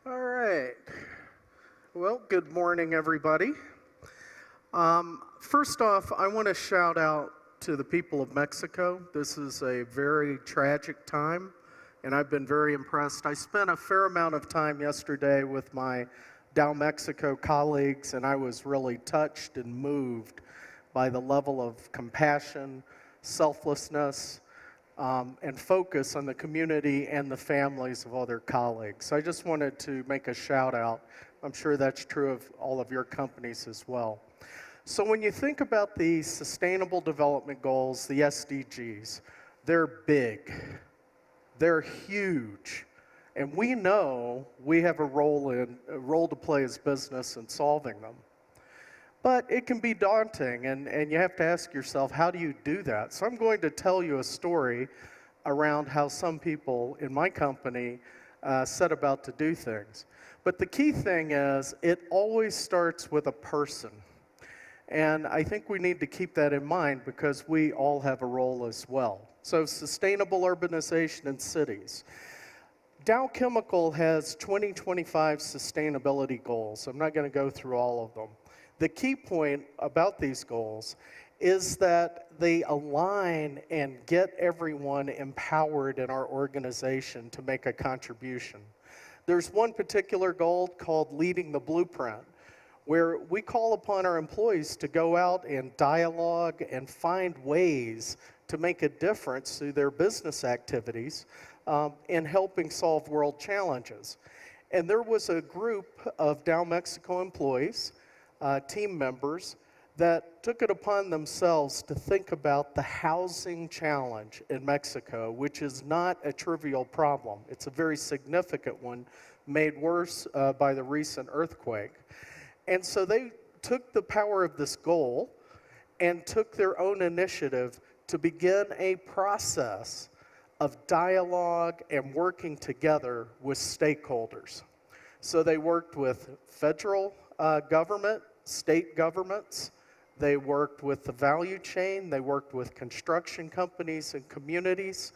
All right. Well, good morning, everybody. First off, I want to shout out to the people of Mexico. This is a very tragic time, and I've been very impressed. I spent a fair amount of time yesterday with my Dow Mexico colleagues, and I was really touched and moved by the level of compassion, selflessness, and focus on the community and the families of all their colleagues. So I just wanted to make a shout out. I'm sure that's true of all of your companies as well. So when you think about the Sustainable Development Goals, the SDGs, they're big, they're huge, and we know we have a role to play as business in solving them. But it can be daunting, and you have to ask yourself, how do you do that? So I'm going to tell you a story around how some people in my company set about to do things. But the key thing is, it always starts with a person. And I think we need to keep that in mind because we all have a role as well. So sustainable urbanization in cities. Dow Chemical has 2025 sustainability goals. I'm not going to go through all of them. The key point about these goals is that they align and get everyone empowered in our organization to make a contribution. There's one particular goal called Leading the Blueprint, where we call upon our employees to go out and dialogue and find ways to make a difference through their business activities in helping solve world challenges. And there was a group of Dow Mexico employees, team members, that took it upon themselves to think about the housing challenge in Mexico, which is not a trivial problem. It's a very significant one, made worse by the recent earthquake. And so they took the power of this goal and took their own initiative to begin a process of dialogue and working together with stakeholders. So they worked with federal government, state governments, they worked with the value chain, they worked with construction companies and communities,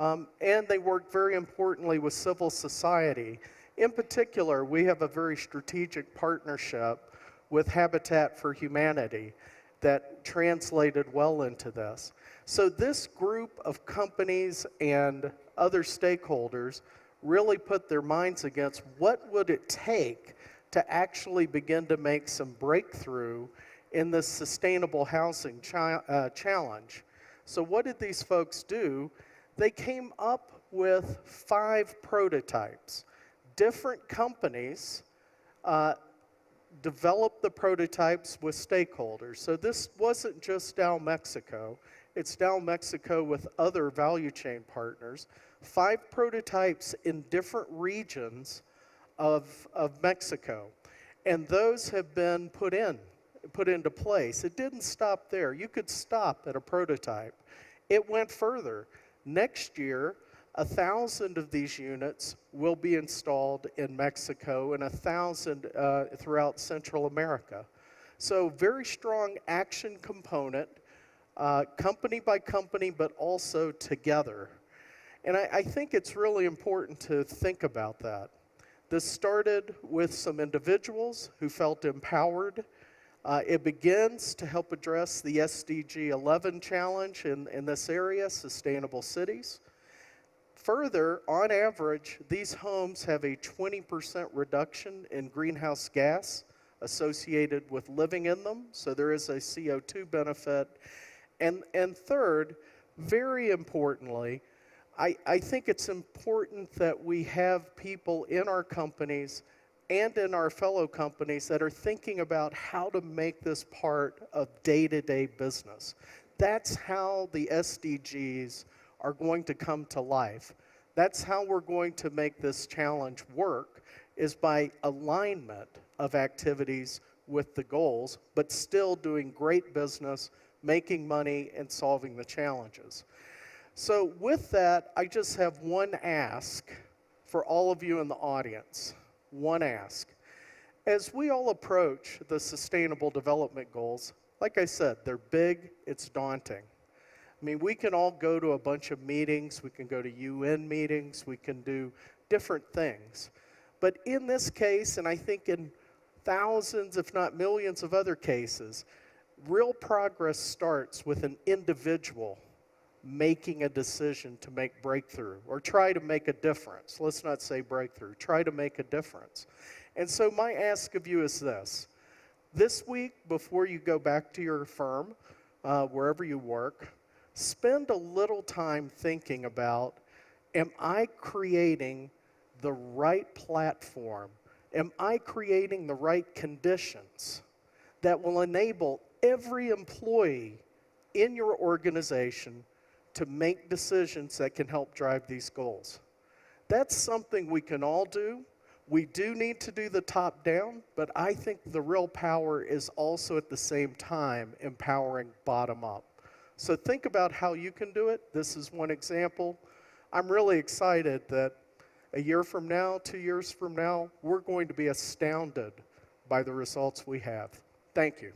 and they worked very importantly with civil society. In particular, we have a very strategic partnership with Habitat for Humanity that translated well into this. So this group of companies and other stakeholders really put their minds against what would it take to actually begin to make some breakthrough in this sustainable housing challenge. So what did these folks do? They came up with 5 prototypes. Different companies developed the prototypes with stakeholders. So this wasn't just Dow Mexico, it's Dow Mexico with other value chain partners. 5 prototypes in different regions of Mexico. And those have been put into place. It didn't stop there. You could stop at a prototype. It went further. Next year, 1,000 of these units will be installed in Mexico and 1,000 throughout Central America. So very strong action component, company by company, but also together. And I think it's really important to think about that. This started with some individuals who felt empowered. It begins to help address the SDG 11 challenge in this area, sustainable cities. Further, on average, these homes have a 20% reduction in greenhouse gas associated with living in them, so there is a CO2 benefit. And third, very importantly, I think it's important that we have people in our companies and in our fellow companies that are thinking about how to make this part of day-to-day business. That's how the SDGs are going to come to life. That's how we're going to make this challenge work, is by alignment of activities with the goals, but still doing great business, making money, and solving the challenges. So with that, I just have one ask for all of you in the audience. One ask. As we all approach the Sustainable Development Goals, like I said, they're big, it's daunting. I mean, we can all go to a bunch of meetings, we can go to UN meetings, we can do different things. But in this case, and I think in thousands, if not millions of other cases, real progress starts with an individual making a decision to make breakthrough or try to make a difference. Let's not say breakthrough, try to make a difference. And so my ask of you is this. This week, before you go back to your firm, wherever you work, spend a little time thinking about, am I creating the right platform? Am I creating the right conditions that will enable every employee in your organization to make decisions that can help drive these goals? That's something we can all do. We do need to do the top down, but I think the real power is also at the same time empowering bottom up. So think about how you can do it. This is one example. I'm really excited that a year from now, 2 years from now, we're going to be astounded by the results we have. Thank you.